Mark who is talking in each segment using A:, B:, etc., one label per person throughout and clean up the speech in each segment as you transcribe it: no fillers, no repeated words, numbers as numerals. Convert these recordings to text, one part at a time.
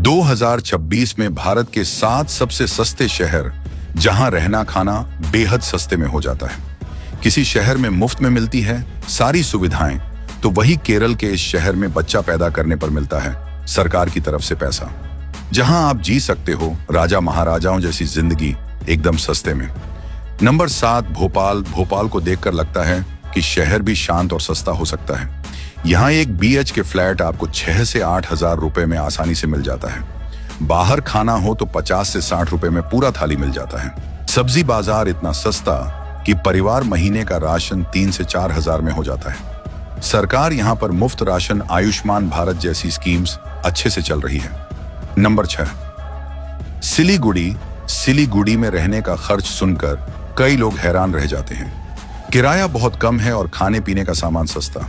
A: 2026 में भारत के 7 सबसे सस्ते शहर जहां रहना खाना बेहद सस्ते में हो जाता है। किसी शहर में मुफ्त में मिलती है सारी सुविधाएं, तो वही केरल के इस शहर में बच्चा पैदा करने पर मिलता है सरकार की तरफ से पैसा। जहां आप जी सकते हो राजा महाराजाओं जैसी जिंदगी एकदम सस्ते में। नंबर 7 भोपाल। भोपाल को देखकर लगता है कि शहर भी शांत और सस्ता हो सकता है। यहाँ एक BH के फ्लैट आपको 6 से 8 हजार रुपए में आसानी से मिल जाता है। बाहर खाना हो तो 50 से 60 रुपए में पूरा थाली मिल जाता है। सब्जी बाजार इतना सस्ता कि परिवार महीने का राशन 3 से 4 हजार में हो जाता है। सरकार यहाँ पर मुफ्त राशन, आयुष्मान भारत जैसी स्कीम्स अच्छे से चल रही है। नंबर 6 सिलीगुड़ी। सिलीगुड़ी में रहने का खर्च सुनकर कई लोग हैरान रह जाते हैं। किराया बहुत कम है और खाने पीने का सामान सस्ता।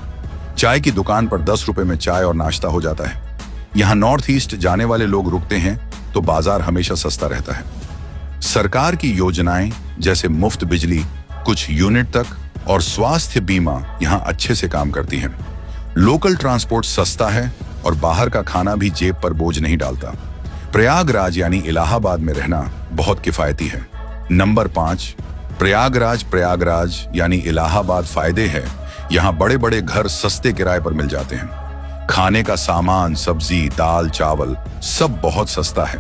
A: चाय की दुकान पर 10 रुपए में चाय और नाश्ता हो जाता है। यहाँ नॉर्थ ईस्ट जाने वाले लोग रुकते हैं तो बाजार हमेशा सस्ता रहता है। सरकार की योजनाएं जैसे मुफ्त बिजली कुछ यूनिट तक और स्वास्थ्य बीमा यहाँ अच्छे से काम करती हैं। लोकल ट्रांसपोर्ट सस्ता है और बाहर का खाना भी जेब पर बोझ नहीं डालता। प्रयागराज यानी इलाहाबाद में रहना बहुत किफायती है। नंबर 5 प्रयागराज। प्रयागराज यानी इलाहाबाद फायदे है, यहाँ बड़े बड़े घर सस्ते किराए पर मिल जाते हैं। खाने का सामान, सब्जी, दाल, चावल सब बहुत सस्ता है।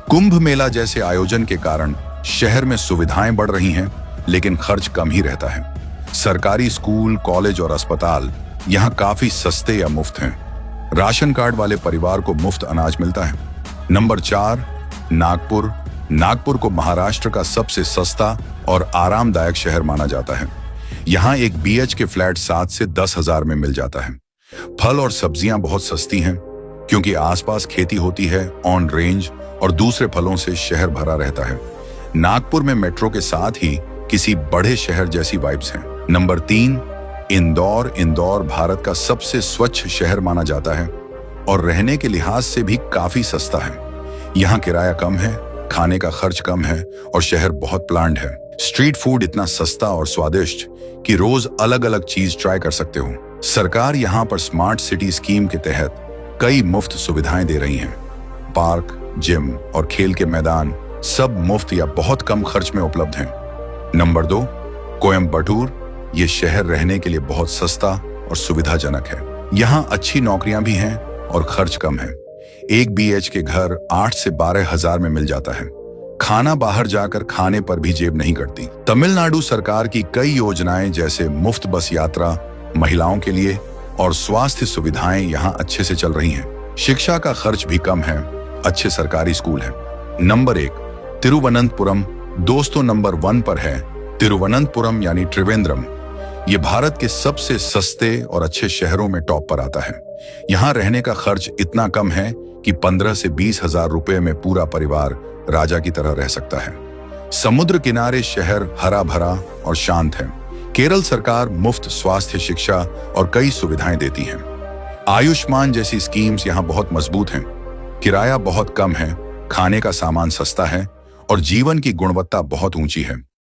A: कुंभ मेला जैसे आयोजन के कारण शहर में सुविधाएं बढ़ रही हैं, लेकिन खर्च कम ही रहता है। सरकारी स्कूल, कॉलेज और अस्पताल यहाँ काफी सस्ते या मुफ्त हैं। राशन कार्ड वाले परिवार को मुफ्त अनाज मिलता है। नंबर 4 नागपुर। नागपुर को महाराष्ट्र का सबसे सस्ता और आरामदायक शहर माना जाता है। यहाँ एक BH के फ्लैट 7 से 10 हजार में मिल जाता है। फल और सब्जियां बहुत सस्ती हैं क्योंकि आसपास खेती होती है ऑन रेंज, और दूसरे फलों से शहर भरा रहता है। नागपुर में मेट्रो के साथ ही किसी बड़े शहर जैसी वाइब्स हैं। नंबर 3 इंदौर। इंदौर भारत का सबसे स्वच्छ शहर माना जाता है और रहने के लिहाज से भी काफी सस्ता है। यहाँ किराया कम है, खाने का खर्च कम है और शहर बहुत प्लान्ड है। स्ट्रीट फूड इतना सस्ता और स्वादिष्ट कि रोज अलग अलग चीज ट्राई कर सकते हो। सरकार यहाँ पर स्मार्ट सिटी स्कीम के तहत कई मुफ्त सुविधाएं दे रही हैं। पार्क, जिम और खेल के मैदान सब मुफ्त या बहुत कम खर्च में उपलब्ध हैं। नंबर 2 कोयम्बटूर। ये शहर रहने के लिए बहुत सस्ता और सुविधाजनक है। यहाँ अच्छी नौकरियां भी हैं और खर्च कम है। एक BH के घर 8 से 12 हजार में मिल जाता है। खाना बाहर जाकर खाने पर भी जेब नहीं कटती। तमिलनाडु सरकार की कई योजनाएं जैसे मुफ्त बस यात्रा महिलाओं के लिए और स्वास्थ्य सुविधाएं यहाँ अच्छे से चल रही हैं। शिक्षा का खर्च भी कम है, अच्छे सरकारी स्कूल हैं। नंबर 1 तिरुवनंतपुरम। दोस्तों नंबर 1 पर है तिरुवनंतपुरम यानी त्रिवेंद्रम। ये भारत के सबसे सस्ते और अच्छे शहरों में टॉप पर आता है। यहाँ रहने का खर्च इतना कम है कि 15 से 20 हजार रुपए में पूरा परिवार राजा की तरह रह सकता है। समुद्र किनारे शहर हरा भरा और शांत है। केरल सरकार मुफ्त स्वास्थ्य, शिक्षा और कई सुविधाएं देती हैं। आयुष्मान जैसी स्कीम्स यहाँ बहुत मजबूत हैं। किराया बहुत कम है, खाने का सामान सस्ता है और जीवन की गुणवत्ता बहुत ऊंची है।